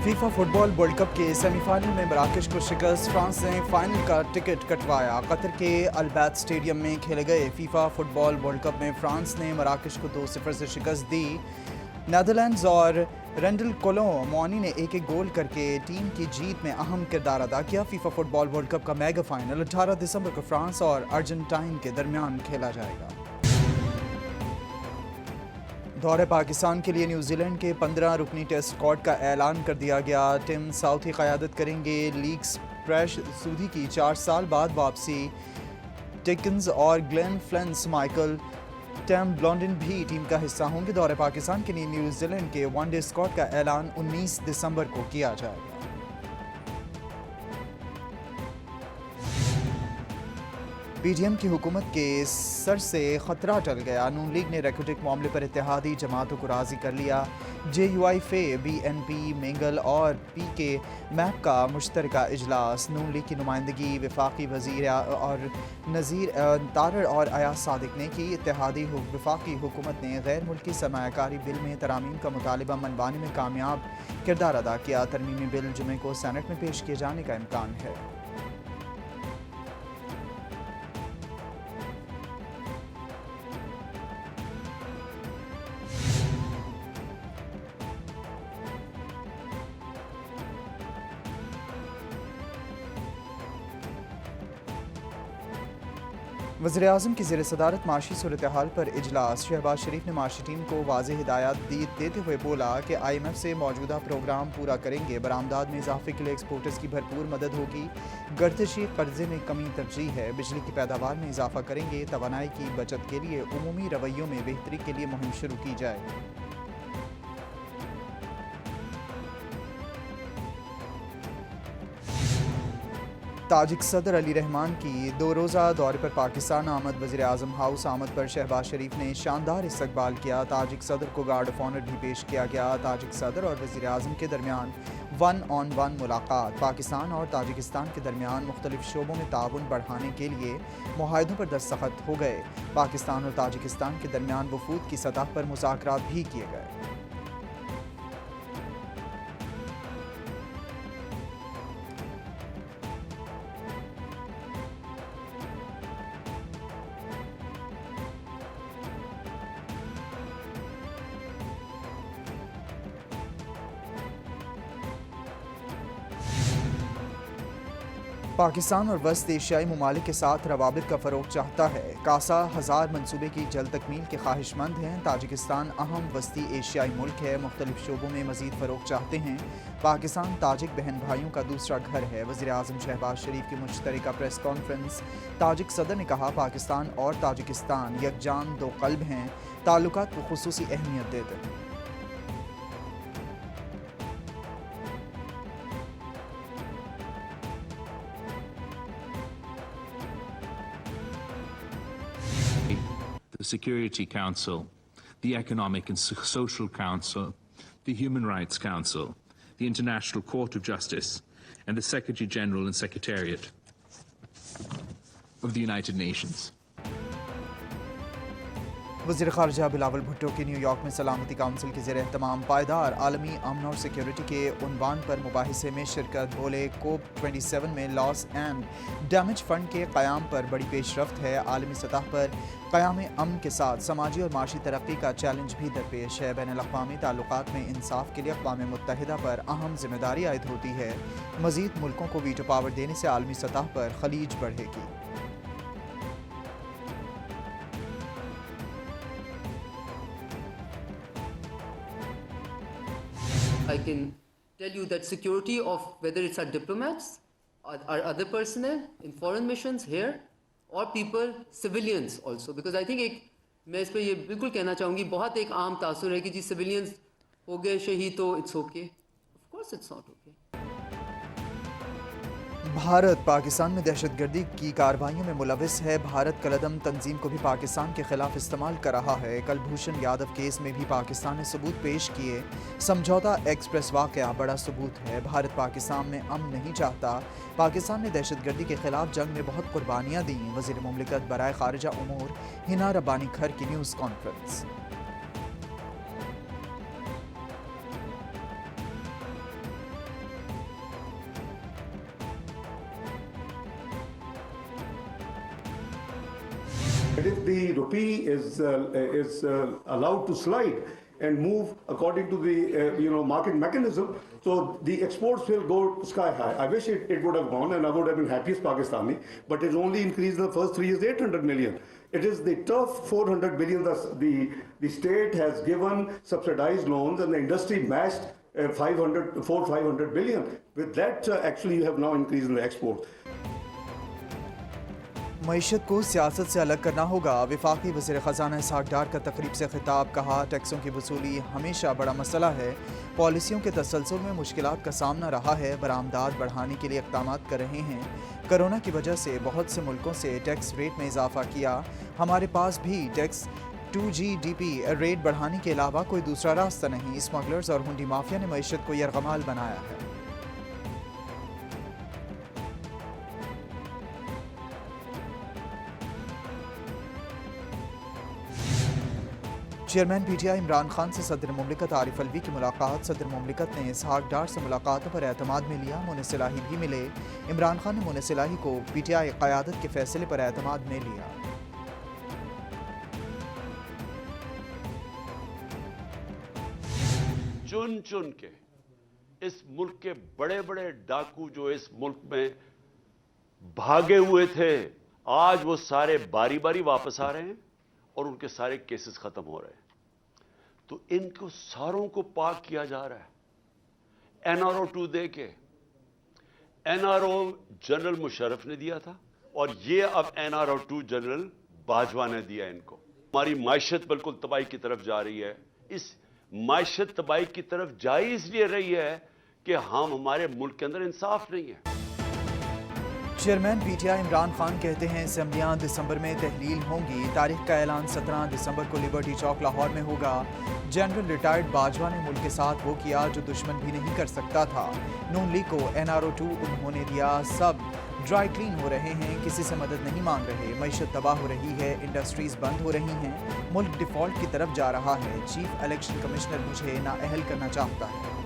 FIFA football world cup के semifinal में मराकश को शिकस्त, फ्रांस ने फाइनल का टिकट कटवाया। कतर के अल-बैत स्टेडियम में खेले गए फीफा फुटबॉल वर्ल्ड कप में फ्रांस ने मराकश को 2-0 से शिकस्त दी। नेदरलैंड्स और रेंडल कोलोमोनी ने एक गोल करके टीम की जीत में अहम किरदार अदा किया। फीफा फुटबॉल वर्ल्ड कप का मेगा फाइनल 18 दिसंबर को फ्रांस और अर्जेंटाइन के दरमियान खेला जाएगा। दौरे पाकिस्तान के लिए न्यूजीलैंड के 15 रुकनी टेस्ट स्क्वाड का ऐलान कर दिया गया। टिम साउथी क़यादत करेंगे। लीग्स प्रेश सूदी की 4 साल बाद वापसी। टिकन्स और ग्लेन फ्लेंस माइकल टैम ब्लॉन्डन भी टीम का हिस्सा होंगे। दौरे पाकिस्तान के लिए न्यूजीलैंड के वनडे स्क्वाड का ऐलान 19 दिसंबर को किया जाएगा। पीडीएम की हुकूमत के सर से खतरा टल गया। नून लीग ने रेकोटिक मामले पर इत्तेहादी जमातों को राजी कर लिया। JUI फे, BNP, मेंगल और PK मैप का मुश्तरका इजलास। नून लीग की नुमाइंदगी वफाकी वजीर और नज़ीर तारड़ और अयाज सादिक ने की। इत्तेहादी वफाकी हुकूमत ने गैर मुल्की सरमायाकारी बिल में तरामीम का मुतालिबा मनवाने में कामयाब किरदार अदा किया। तरमीमी बिल जुमे को सेनेट में पेश किए जाने का इम्कान है। वज़ीर-ए-आज़म की ज़ेर सदारत माशी सूरत हाल पर इजलास। शहबाज शरीफ ने माशी टीम को वाज़ेह हिदायत देते हुए बोला कि IMF से मौजूदा प्रोग्राम पूरा करेंगे। बरामदात में इजाफे के लिए एक्सपोर्टर्स की भरपूर मदद होगी। गर्दिशी कर्जे में कमी तरजीह है। बिजली की पैदावार में इजाफा करेंगे। तवानाई की बचत के लिए उमूमी रवैयों में बेहतरी के लिए मुहिम शुरू की जाए। ताजिक सदर अली रहमान की 2 रोज़ा दौरे पर पाकिस्तान आमद। वज़ीर-ए-आज़म हाउस आमद पर शहबाज शरीफ ने शानदार इस्तकबाल किया। ताजिक सदर को गार्ड ऑफ ऑनर भी पेश किया गया। ताजिक सदर और वज़ीर-ए-आज़म के दरमियान 1-on-1 मुलाकात। पाकिस्तान और ताजिकिस्तान के दरमियान मुख्तलिफ शोबों में ताउन बढ़ाने के लिए मुआहदों पर दस्तखत हो गए। पाकिस्तान और ताजिकिस्तान के दरमियान वफूद की सतह पर मुज़ाकरात भी किए गए। पाकिस्तान और वस्त एशियाई ममालिक के साथ रवाबित का फ़रोग चाहता है। कासा हज़ार मनसूबे की जल्द तकमील के ख्वाहिशमंद हैं। ताजिकिस्तान अहम वस्ती एशियाई मुल्क है। मुख्तलिफ शोबों में मज़ीद फ़रोग चाहते हैं। पाकिस्तान ताजिक बहन भाइयों का दूसरा घर है। वज़ीर-ए-आज़म शहबाज शरीफ की मुश्तरका प्रेस कॉन्फ्रेंस। ताजिक सदर ने कहा, पाकिस्तान और ताजिकिस्तान यकजान दो क़ल्ब हैं। ताल्लुकात को खुसूसी अहमियत देते हैं। The Security Council, the Economic and Social Council, the Human Rights Council, the International Court of Justice, and the Secretary General and Secretariat of the United Nations. वज़ीर ख़ारजा बिलावल भुट्टो की न्यूयॉर्क में सलामती काउंसिल के ज़ेर एहतमाम पायदार आलमी अमन और सिक्योरिटी के उन्वान पर मुबाहिसे में शिरकत। बोले, COP27 में लॉस एंड डैमेज फ़ंड के क़याम पर बड़ी पेशरफ्त है। आलमी सतह पर क़याम अमन के साथ समाजी और माशी तरक्की का चैलेंज भी दरपेश है। बैनुल-अक़वामी ताल्लुकात में इंसाफ के लिए अक़वाम मुत्तहिदा पर अहम ज़िम्मेदारी आयद होती है। मज़ीद मुल्कों को वीटो पावर देने से आलमी सतह पर खलीज बढ़ेगी। I can tell you that security of whether it's our diplomats or our other personnel in foreign missions here or people, civilians also, because I think मैं इस पर ये बिल्कुल कहना चाहूँगी, बहुत एक आम तासुर है कि जी सिविलियंस हो गए शहीद तो it's okay. Of course it's not okay. Bharat Pakistan में दहशतगर्दी की कार्रवाइयों में मुलविस है। भारत कलदम तंजीम को भी पाकिस्तान के खिलाफ इस्तेमाल कर रहा है। कुलभूषण यादव केस में भी पाकिस्तान ने सबूत पेश किए। समझौता एक्सप्रेस वाक़या बड़ा सबूत है। भारत पाकिस्तान में अमन नहीं चाहता। पाकिस्तान ने दहशतगर्दी के खिलाफ जंग में बहुत कुर्बानियाँ दी। वज़ीर मुमलिकत बराए खारिजा उमूर हिना रब्बानी खर की news conference. But if the rupee is allowed to slide and move according to the market mechanism, so the exports will go sky high. I wish it would have gone, and I would have been happy as Pakistani, but it's only increased in the first 3 years 800 million. It is the tough 400 billion the state has given subsidized loans, and the industry matched 500 billion. With that, actually you have now increased in the export. मईशत को सियासत से अलग करना होगा। वफाकी वज़ीर ख़ज़ाना इसहाक़ डार का तकरीब से खिताब। कहा, टैक्सों की वसूली हमेशा बड़ा मसला है। पॉलिसियों के तसलसल में मुश्किलात का सामना रहा है। बरामदात बढ़ाने के लिए इक़दामात कर रहे हैं। कोरोना की वजह से बहुत से मुल्कों से टैक्स रेट में इजाफा किया। हमारे पास भी टैक्स 2GDP रेट बढ़ाने के अलावा कोई दूसरा रास्ता नहीं। स्मगलर्स और हुंडी माफिया ने मईशत को यरगमाल बनाया है। चेयरमैन पीटीआई इमरान खान से सदर मुमलिकत आरिफ अलवी की मुलाकात। सदर मुमलिकत ने इसहाक़ डार से मुलाकातों पर एतमाद में लिया। मोनिस इलाही भी मिले। इमरान खान ने मोनिस इलाही को पीटीआई क़यादत के फैसले पर एतमाद में लिया। चुन चुन के इस मुल्क के बड़े बड़े डाकू जो इस मुल्क में भागे हुए थे, आज वो सारे बारी बारी वापस आ रहे हैं और उनके सारे केसेस खत्म हो रहे हैं। तो इनको सारों को पाक किया जा रहा है। NRO 2 दे के NRO जनरल मुशर्रफ ने दिया था, और ये अब NRO 2 जनरल बाजवा ने दिया इनको। हमारी मायशत बिल्कुल तबाही की तरफ जा रही है। इस मायशत तबाही की तरफ जा ही इसलिए रही है कि हमारे मुल्क के अंदर इंसाफ नहीं है। चेयरमैन पीटीआई इमरान खान कहते हैं, असम्बलियां दिसंबर में तहलील होंगी। तारीख का ऐलान 17 दिसंबर को लिबर्टी चौक लाहौर में होगा। जनरल रिटायर्ड बाजवा ने मुल्क के साथ वो किया जो दुश्मन भी नहीं कर सकता था। नून लीग को NRO 2 उन्होंने दिया। सब ड्राई क्लीन हो रहे हैं, किसी से मदद नहीं मांग रहे। मईशत तबाह हो रही है, इंडस्ट्रीज बंद हो रही हैं, मुल्क डिफॉल्ट की तरफ जा रहा है। चीफ इलेक्शन कमिश्नर मुझे नाअहल करना चाहता है।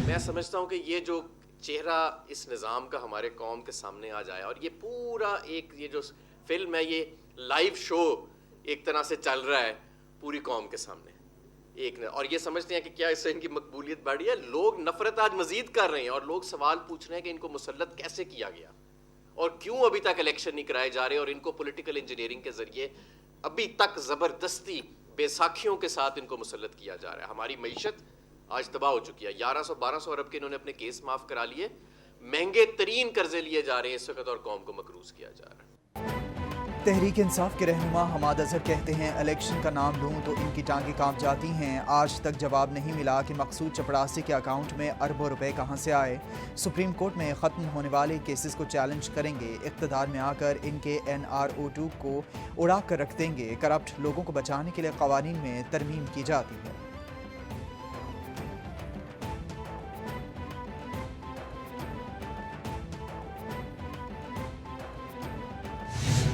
मैं समझता हूँ कि ये जो चेहरा इस निज़ाम का हमारे कौम के सामने आ जाए, और ये पूरा एक ये जो फिल्म है, ये लाइव शो एक तरह से चल रहा है पूरी कौम के सामने एक ने, और ये समझते हैं कि क्या इससे इनकी मकबूलियत बढ़ी है। लोग नफरत आज मजीद कर रहे हैं, और लोग सवाल पूछ रहे हैं कि इनको मुसल्लत कैसे किया गया और क्यों अभी तक इलेक्शन नहीं कराए जा रहे, और इनको पॉलिटिकल इंजीनियरिंग के जरिए अभी तक ज़बरदस्ती बेसाखियों के साथ इनको मुसल्लत किया जा रहा है। हमारी मईशत आज तबाह हो चुकी है। 1100-1200 अरब के इन्होंने अपने केस माफ करा लिए। महंगे तरीन कर्जे लिए जा रहे हैं इस वक्त, और कौम को मकरूज किया जा रहा है। तहरीक इंसाफ के रहनुमा हमाद अजहर कहते हैं, इलेक्शन का नाम लूं तो इनकी टांगें कांप जाती हैं। आज तक जवाब नहीं मिला कि मकसूद चपड़ासी के अकाउंट में अरबों रुपए कहां से आए। सुप्रीम कोर्ट में ख़त्म होने वाले केसेस को चैलेंज करेंगे। इक़्तिदार में आकर इनके NRO 2 को उड़ा कर रख देंगे। करप्ट लोगों को बचाने के लिए क़वानीन में तरमीम की जाती है।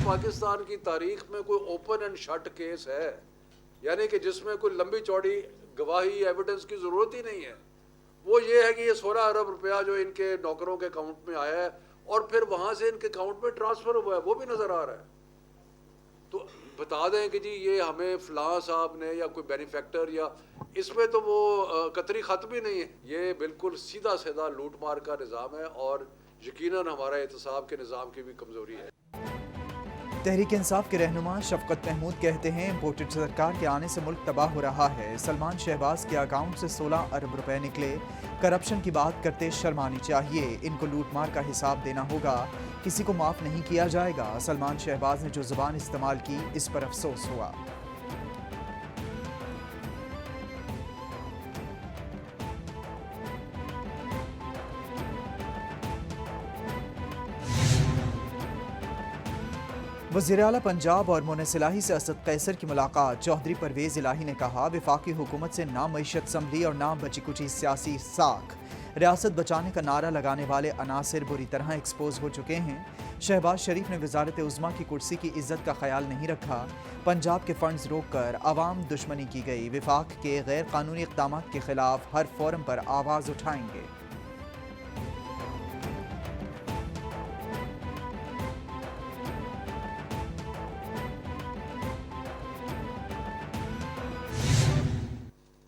पाकिस्तान की तारीख में कोई ओपन एंड शट केस है, यानी कि जिसमें कोई लंबी चौड़ी गवाही एविडेंस की ज़रूरत ही नहीं है। वो ये है कि ये 16 अरब रुपया जो इनके नौकरों के अकाउंट में आया है और फिर वहाँ से इनके अकाउंट में ट्रांसफ़र हुआ है, वो भी नज़र आ रहा है। तो बता दें कि जी ये हमें फ़लाँ साहब ने या कोई बेनिफैक्टर, या इसमें तो वो कतरी ख़त भी नहीं है। ये बिल्कुल सीधा सीधा लूट मार का निज़ाम है, और यकीनन हमारा एहतसाब के निज़ाम की भी कमज़ोरी है। तहरीक इंसाफ के रहनुमा शफकत महमूद कहते हैं, इम्पोर्टेड सरकार के आने से मुल्क तबाह हो रहा है। सलमान शहबाज के अकाउंट से 16 अरब रुपए निकले। करप्शन की बात करते शर्मानी चाहिए। इनको लूट मार का हिसाब देना होगा, किसी को माफ़ नहीं किया जाएगा। सलमान शहबाज ने जो ज़ुबान इस्तेमाल की, इस पर अफसोस हुआ। वज़ीर आला पंजाब और मोनिस इलाही से असद कैसर की मुलाकात। चौधरी परवेज़ इलाही ने कहा, वफाकी हुकूमत से ना मईशत संभली और ना बची कुची सियासी साख। रियासत बचाने का नारा लगाने वाले अनासिर बुरी तरह एक्सपोज हो चुके हैं। शहबाज शरीफ ने वजारत उज़्मा की कुर्सी की इज्जत का ख्याल नहीं रखा। पंजाब के फंड्स रोक कर आवाम दुश्मनी की गई। विफाक के गैर कानूनी इक़दाम के खिलाफ हर फोरम पर आवाज़ उठाएंगे।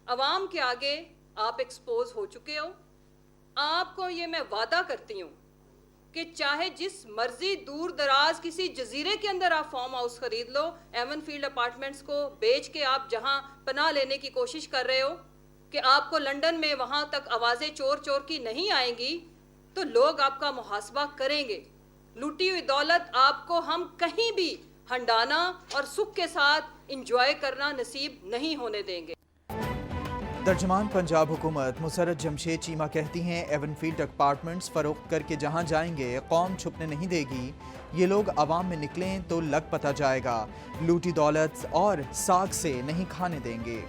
अवाम के आगे आप एक्सपोज हो चुके हो। आपको ये मैं वादा करती हूँ कि चाहे जिस मर्जी दूर दराज किसी जजीरे के अंदर आप फार्म हाउस खरीद लो, एवन फील्ड अपार्टमेंट्स को बेच के आप जहाँ पनाह लेने की कोशिश कर रहे हो कि आपको लंदन में वहाँ तक आवाज़ें चोर चोर की नहीं आएंगी, तो लोग आपका मुहासबा करेंगे। लूटी हुई दौलत आपको हम कहीं भी हंडाना और सुख के साथ इंजॉय करना नसीब नहीं होने देंगे। तर्जमान पंजाब हुकूमत मुसर्रत जमशेद चीमा कहती हैं, एवनफील्ड अपार्टमेंट्स फरोख्त करके जहां जाएंगे कौम छुपने नहीं देगी। ये लोग आवाम में निकलें तो लग पता जाएगा। लूटी दौलत और साग से नहीं खाने देंगे।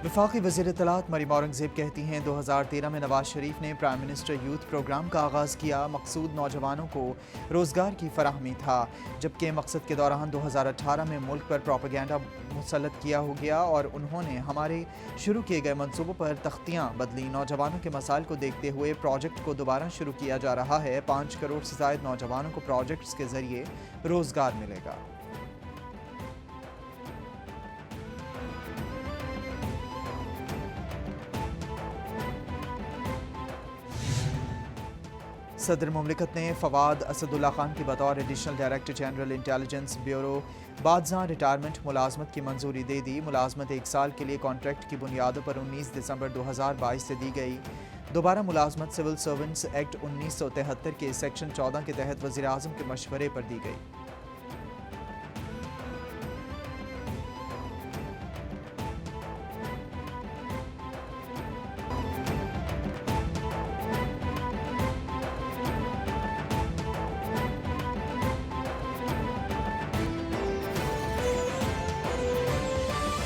वफाकी वज़ीर इत्तलात मरीम औरंगज़ेब कहती हैं, 2013 में नवाज शरीफ ने प्राइम मिनिस्टर यूथ प्रोग्राम का आगाज़ किया। मकसूद नौजवानों को रोज़गार की फराहमी था, जबकि मकसद के दौरान 2018 में मुल्क पर प्रोपेगेंडा मुसल्लत किया हो गया और उन्होंने हमारे शुरू किए गए मंसूबों पर तख्तियाँ बदली। नौजवानों के मसाइल को देखते हुए प्रोजेक्ट को दोबारा शुरू किया जा रहा है। 5 करोड़ से ज़ायद नौजवानों को प्रोजेक्ट्स के ज़रिए रोज़गार मिलेगा। सदर मुमलिकत ने फवाद असदुल्ला खान की बतौर additional director general intelligence bureau बादशाह रिटायरमेंट मुलाजमत की मंजूरी दे दी। मुलाजमत 1 साल के लिए कॉन्ट्रैक्ट की बुनियादों पर 19 दिसंबर 2022 से दी गई। दोबारा मुलाजमत सिविल सर्वेंट्स एक्ट 1973 के सेक्शन 14 के तहत वज़ीर आज़म के मशवरे पर दी गई।